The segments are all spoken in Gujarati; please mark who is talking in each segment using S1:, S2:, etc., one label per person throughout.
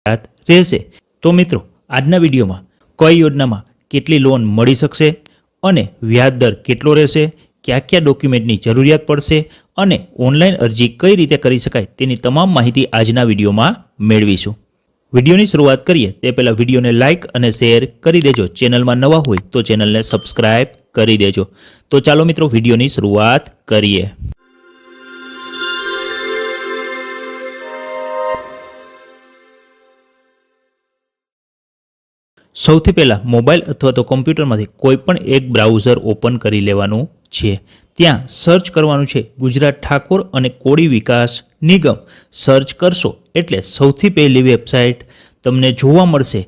S1: ફરજિયાત રહેશે। તો મિત્રો, આજના વિડીયોમાં કઈ યોજનામાં કેટલી લોન મળી શકશે અને વ્યાજ દર કેટલો રહેશે, કયા કયા ડોક્યુમેન્ટની જરૂરિયાત પડશે અને ઓનલાઈન અરજી કઈ રીતે કરી શકાય તેની તમામ માહિતી આજના વિડીયોમાં મેળવીશું। વિડીયોની શરૂઆત કરીએ તે પહેલાં વિડીયોને લાઇક અને શેર કરી દેજો। ચેનલમાં નવા હોય તો ચેનલને સબસ્ક્રાઇબ કરી દેજો। તો ચાલો મિત્રો, વિડીયોની શરૂઆત કરીએ। સૌથી પહેલાં મોબાઈલ અથવા તો કોમ્પ્યુટરમાંથી કોઈ પણ એક બ્રાઉઝર ઓપન કરી લેવાનું છે। ત્યાં સર્ચ કરવાનું છે ગુજરાત ઠાકોર અને કોળી વિકાસ નિગમ। સર્ચ કરશો એટલે સૌથી પહેલી વેબસાઇટ તમને જોવા મળશે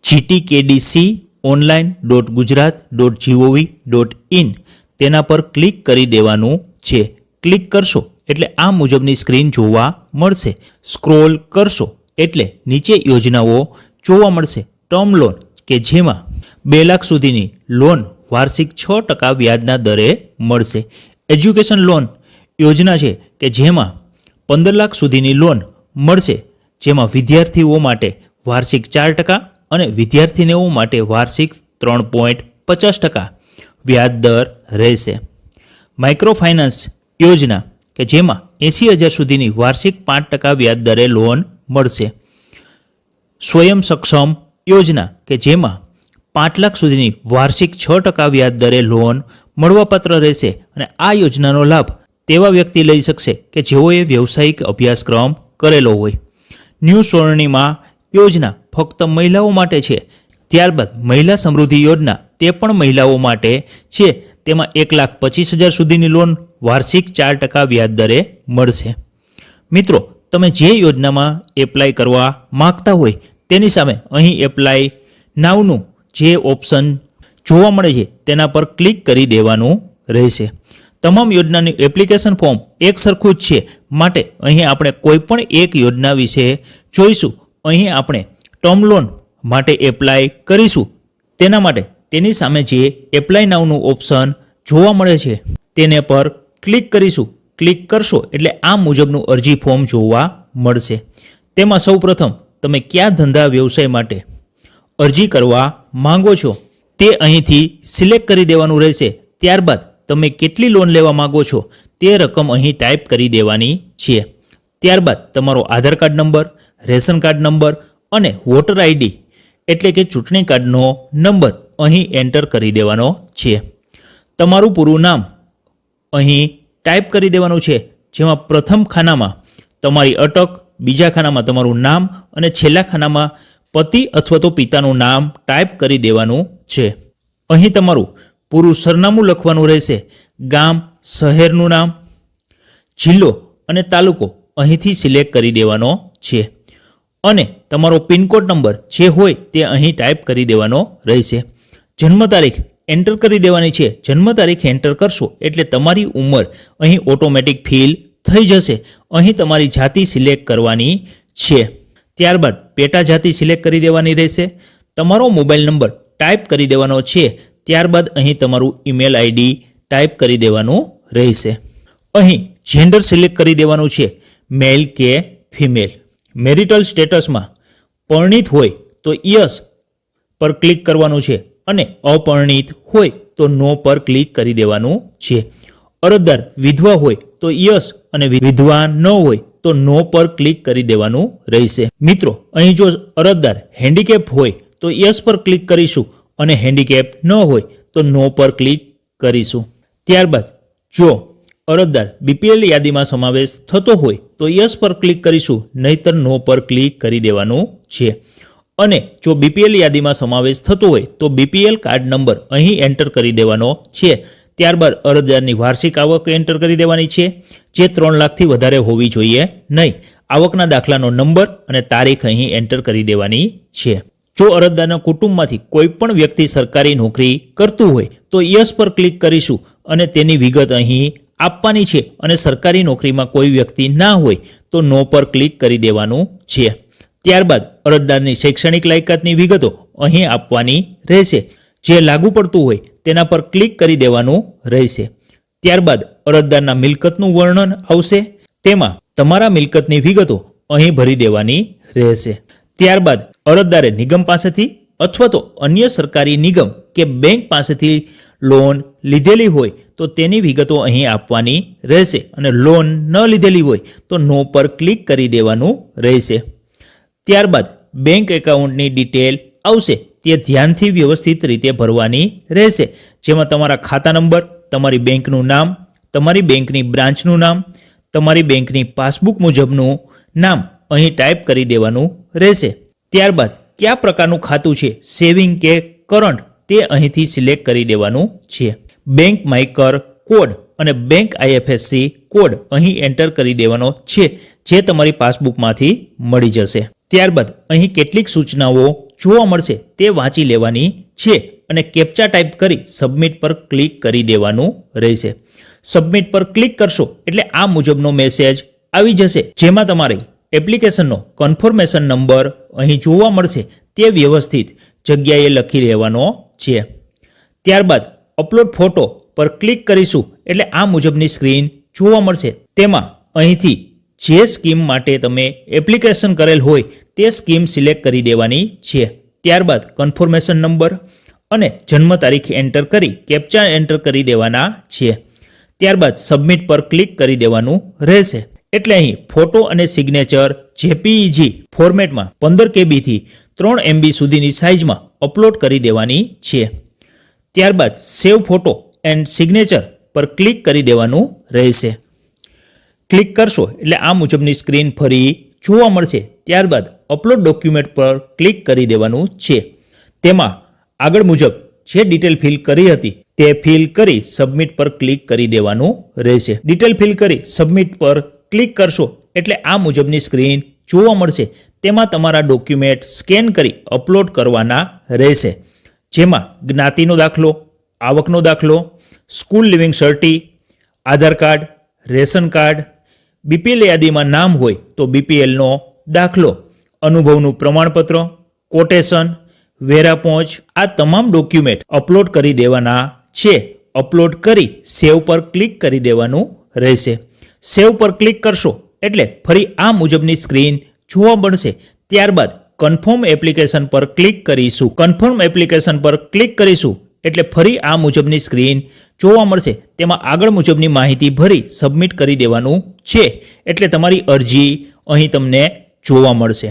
S1: gtkdconline.gujarat.gov.in। તેના પર ક્લિક કરી દેવાનું છે। ક્લિક કરશો એટલે આ મુજબની સ્ક્રીન જોવા મળશે। સ્ક્રોલ કરશો એટલે નીચે યોજનાઓ જોવા મળશે। ટર્મ લોન કે જેમાં 2 લાખ સુધીની લોન વાર્ષિક 6% વ્યાજના દરે મળશે। એજ્યુકેશન લોન યોજના છે કે જેમાં 15 લાખ સુધીની લોન મળશે, જેમાં વિદ્યાર્થીઓ માટે વાર્ષિક 4% અને વિદ્યાર્થીનીઓ માટે વાર્ષિક 3.50% વ્યાજ દર રહેશે। માઇક્રો ફાઇનાન્સ યોજના કે જેમાં 80,000 સુધીની વાર્ષિક 5% વ્યાજ દરે લોન મળશે। સ્વયં સક્ષમ યોજના કે જેમાં 5 લાખ સુધીની વાર્ષિક 6% વ્યાજ દરે લોન મળવાપાત્ર રહેશે અને આ યોજનાનો લાભ તેવા વ્યક્તિ લઈ શકશે કે જેઓએ વ્યવસાયિક અભ્યાસક્રમ કરેલો હોય। ન્યૂ સ્વર્ણિમા યોજના ફક્ત મહિલાઓ માટે છે। ત્યારબાદ મહિલા સમૃદ્ધિ યોજના તે પણ મહિલાઓ માટે છે। તેમાં 1,25,000 સુધીની લોન વાર્ષિક 4% વ્યાજ દરે મળશે। મિત્રો, તમે જે યોજનામાં એપ્લાય કરવા માગતા હોય તેની સામે અહીં એપ્લાય નાવનું જે ઓપ્શન જોવા મળે છે તેના પર ક્લિક કરી દેવાનું રહેશે। તમામ યોજનાની એપ્લિકેશન ફોર્મ એક સરખું જ છે, માટે અહીં આપણે કોઈ પણ એક યોજના વિશે જોઈશું। અહીં આપણે ટર્મ લોન માટે એપ્લાય કરીશું। તેના માટે તેની સામે જે એપ્લાય નાવનું ઓપ્શન જોવા મળે છે તેને પર ક્લિક કરીશું। ક્લિક કરશો એટલે આ મુજબનું અરજી ફોર્મ જોવા મળશે। તેમાં સૌપ્રથમ તમે કયા ધંધા વ્યવસાય માટે અરજી કરવા માંગો છો તે અહીંથી સિલેક્ટ કરી દેવાનું રહેશે। ત્યારબાદ તમે કેટલી લોન લેવા માંગો છો તે રકમ અહીં ટાઈપ કરી દેવાની છે। ત્યારબાદ તમારો Aadhaar card number, ration card number અને વોટર આઈડી એટલે કે ચૂંટણી કાર્ડનો નંબર અહીં એન્ટર કરી દેવાનો છે। તમારું પૂરું નામ અહીં ટાઈપ કરી દેવાનું છે, જેમાં પ્રથમ ખાનામાં તમારી અટક, બીજા ખાનામાં તમારું નામ અને છેલ્લા ખાનામાં પતિ અથવા તો પિતાનું નામ ટાઈપ કરી દેવાનું છે। અહીં તમારું પૂરું સરનામું લખવાનું રહેશે। ગામ, શહેરનું નામ, જિલ્લો અને તાલુકો અહીંથી સિલેક્ટ કરી દેવાનો છે અને તમારો પિનકોડ નંબર જે હોય તે અહીં ટાઈપ કરી દેવાનો રહેશે। જન્મ તારીખ એન્ટર કરી દેવાની છે। જન્મ તારીખ એન્ટર કરશો એટલે તમારી ઉંમર અહીં ઓટોમેટિક ફિલ થઈ જશે। અહીં તમારી જાતિ સિલેક્ટ કરવાની છે। ત્યારબાદ પેટા જાતિ સિલેક્ટ કરી દેવાની રહેશે। તમારો મોબાઈલ નંબર ટાઈપ કરી દેવાનો છે। ત્યારબાદ અહીં તમારું ઈમેલ આઈડી ટાઈપ કરી દેવાનું રહેશે। અહીં જેન્ડર સિલેક્ટ કરી દેવાનું છે, મેલ કે ફિમેલ। મેરિટલ સ્ટેટસમાં પરણિત હોય તો યસ પર ક્લિક કરવાનું છે અને અપરિણિત હોય તો નો પર ક્લિક કરી દેવાનું છે। અરજદાર વિધવા હોય તો યસ અને વિધવા ન હોય તો નો પર ક્લિક કરી દેવાનું રહેશે। મિત્રો, અહીં જો અરજદાર હેન્ડીકેપ હોય તો યસ પર ક્લિક કરીશું અને હેન્ડીકેપ ન હોય તો નો પર ક્લિક કરીશું। ત્યારબાદ જો અરજદાર બીપીએલ યાદીમાં સમાવેશ થતો હોય તો યસ પર ક્લિક કરીશું, નહીતર નો પર ક્લિક કરી દેવાનું છે। અને જો બીપીએલ યાદીમાં સમાવેશ થતો હોય તો બીપીએલ કાર્ડ નંબર અહીં એન્ટર કરી દેવાનો છે। ત્યારબાદ અરજદારની વાર્ષિક આવક એન્ટર કરી દેવાની છે, જે 3 લાખથી વધારે હોવી જોઈએ નહીં। આવકના દાખલાનો નંબર અને તારીખ અહીં એન્ટર કરી દેવાની છે। જો અરજદારના કુટુંબમાંથી કોઈ પણ વ્યક્તિ સરકારી નોકરી કરતું હોય તો યસ પર ક્લિક કરીશું અને તેની વિગત અહીં આપવાની છે અને સરકારી નોકરીમાં કોઈ વ્યક્તિ ના હોય તો નો પર ક્લિક કરી દેવાનું છે। ત્યારબાદ અરજદારની શૈક્ષણિક લાયકાતની વિગતો અહીં આપવાની રહેશે। જે લાગુ પડતું હોય તેના પર ક્લિક કરી દેવાનું રહેશે। ત્યારબાદ અરજદારના મિલકતનું વર્ણન આવશે। તેમાં તમારા મિલકતની વિગતો અહીં ભરી દેવાની રહેશે। ત્યારબાદ અરજદારે નિગમ પાસેથી અથવા તો અન્ય સરકારી નિગમ કે બેંક પાસેથી લોન લીધેલી હોય તો તેની વિગતો અહીં આપવાની રહેશે અને લોન ન લીધેલી હોય તો નો પર ક્લિક કરી દેવાનું રહેશે. ત્યારબાદ બેંક એકાઉન્ટની ડિટેલ આવશે તે ધ્યાનથી વ્યવસ્થિત રીતે ભરવાની રહેશે, જેમાં તમારા ખાતા નંબર, તમારી બેંકનું નામ, તમારી બેંકની બ્રાન્ચનું નામ, તમારી બેંકની પાસબુક મુજબનું નામ અહીં ટાઈપ કરી દેવાનું રહેશે. ત્યારબાદ કયા પ્રકારનું ખાતું છે, સેવિંગ કે કરંટ, તે અહીંથી સિલેક્ટ કરી દેવાનું છે. બેંક માયકર કોડ અને બેંક આઈએફએસસી કોડ અહીં એન્ટર કરી દેવાનો છે, જે તમારી પાસબુકમાંથી મળી જશે. ત્યારબાદ અહીં કેટલીક સૂચનાઓ જોવા મળશે તે વાંચી લેવાની છે અને કેપ્ચા ટાઈપ કરી સબમિટ પર ક્લિક કરી દેવાનું રહેશે. સબમિટ પર ક્લિક કરશો એટલે આ મુજબનો મેસેજ આવી જશે, જેમાં તમારી એપ્લિકેશનનો કન્ફર્મેશન નંબર અહીં જોવા મળશે તે વ્યવસ્થિત જગ્યાએ લખી લેવાનો છે. ત્યારબાદ અપલોડ ફોટો પર ક્લિક કરીશું એટલે આ મુજબની સ્ક્રીન જોવા મળશે. તેમાં અહીંથી જે સ્કીમ માટે તમે એપ્લિકેશન કરેલ હોય તે સ્કીમ સિલેક્ટ કરી દેવાની છે. ત્યારબાદ કન્ફર્મેશન નંબર અને જન્મ તારીખ એન્ટર કરી કેપ્ચા એન્ટર કરી દેવાના છે. ત્યારબાદ સબમિટ પર ક્લિક કરી દેવાનું રહેશે. એટલે અહીં ફોટો અને સિગ્નેચર જેપીઈજી ફોર્મેટમાં 15 KB થી 3 MB સુધીની સાઇઝમાં અપલોડ કરી દેવાની છે. ત્યારબાદ સેવ ફોટો એન્ડ સિગ્નેચર પર ક્લિક કરી દેવાનું રહેશે. ક્લિક કરશો એટલે આ મુજબની સ્ક્રીન ફરી જોવા મળશે. ત્યારબાદ અપલોડ ડોક્યુમેન્ટ પર ક્લિક કરી દેવાનું છે. તેમાં આગળ મુજબ જે ડિટેલ ફિલ કરી હતી તે ફિલ કરી સબમિટ પર ક્લિક કરી દેવાનું રહેશે. ડિટેલ ફિલ કરી સબમિટ પર ક્લિક કરશો એટલે આ મુજબની સ્ક્રીન જોવા મળશે. તેમાં તમારા ડોક્યુમેન્ટ સ્કેન કરી અપલોડ કરવાના રહેશે, જેમાં જ્ઞાતિનો દાખલો, આવકનો દાખલો, સ્કૂલ લિવિંગ સર્ટી, આધાર કાર્ડ, રેશન કાર્ડ, બીપીએલ યાદીમાં નામ હોય તો બીપીએલનો દાખલો, અનુભવનું પ્રમાણપત્ર, કોટેશન, વેરા પહોંચ, આ તમામ ડોક્યુમેન્ટ અપલોડ કરી દેવાના છે. અપલોડ કરી સેવ પર ક્લિક કરી દેવાનું રહેશે. સેવ પર ક્લિક કરશો એટલે ફરી આ મુજબની સ્ક્રીન જોવા મળશે. ત્યારબાદ કન્ફર્મ એપ્લિકેશન પર ક્લિક કરીશું. કન્ફર્મ એપ્લિકેશન પર ક્લિક કરીશું એટલે ફરી આ મુજબની સ્ક્રીન જોવા મળશે. તેમાં આગળ મુજબની માહિતી ભરી સબમિટ કરી દેવાનું છે એટલે તમારી અરજી અહીં તમને જોવા મળશે.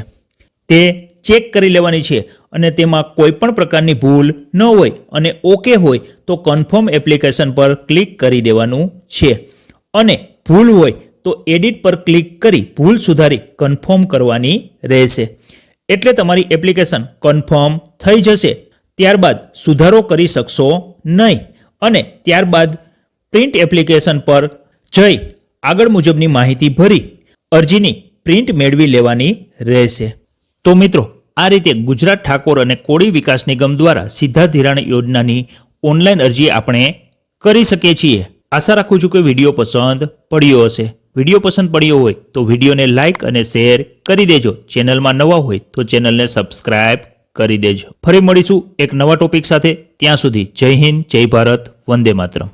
S1: તે ચેક કરી લેવાની છે અને તેમાં કોઈ પણ પ્રકારની ભૂલ ન હોય અને ઓકે હોય તો કન્ફર્મ એપ્લિકેશન પર ક્લિક કરી દેવાનું છે અને ભૂલ હોય તો એડિટ પર ક્લિક કરી ભૂલ સુધારી કન્ફર્મ કરવાની રહેશે. એટલે તમારી એપ્લિકેશન કન્ફર્મ થઈ જશે. ત્યારબાદ સુધારો કરી શકશો નહીં અને ત્યારબાદ પ્રિન્ટ એપ્લિકેશન પર જઈ આગળ મુજબની માહિતી ભરી અરજીની પ્રિન્ટ મેળવી લેવાની રહેશે. તો મિત્રો, આ રીતે ગુજરાત ઠાકોર અને કોળી વિકાસ નિગમ દ્વારા સીધા ધિરાણ યોજનાની ઓનલાઈન અરજી આપણે કરી શકીએ છીએ. આશા રાખું છું કે વિડીયો પસંદ પડ્યો હશે. વિડીયો પસંદ પડ્યો હોય તો વિડીયોને લાઇક અને શેર કરી દેજો. ચેનલમાં નવા હોય તો ચેનલને સબસ્ક્રાઇબ કરી દેજો. ફરી મળીશું એક નવા ટોપિક સાથે. ત્યાં સુધી જય હિન્દ, જય ભારત, વંદે માતરમ.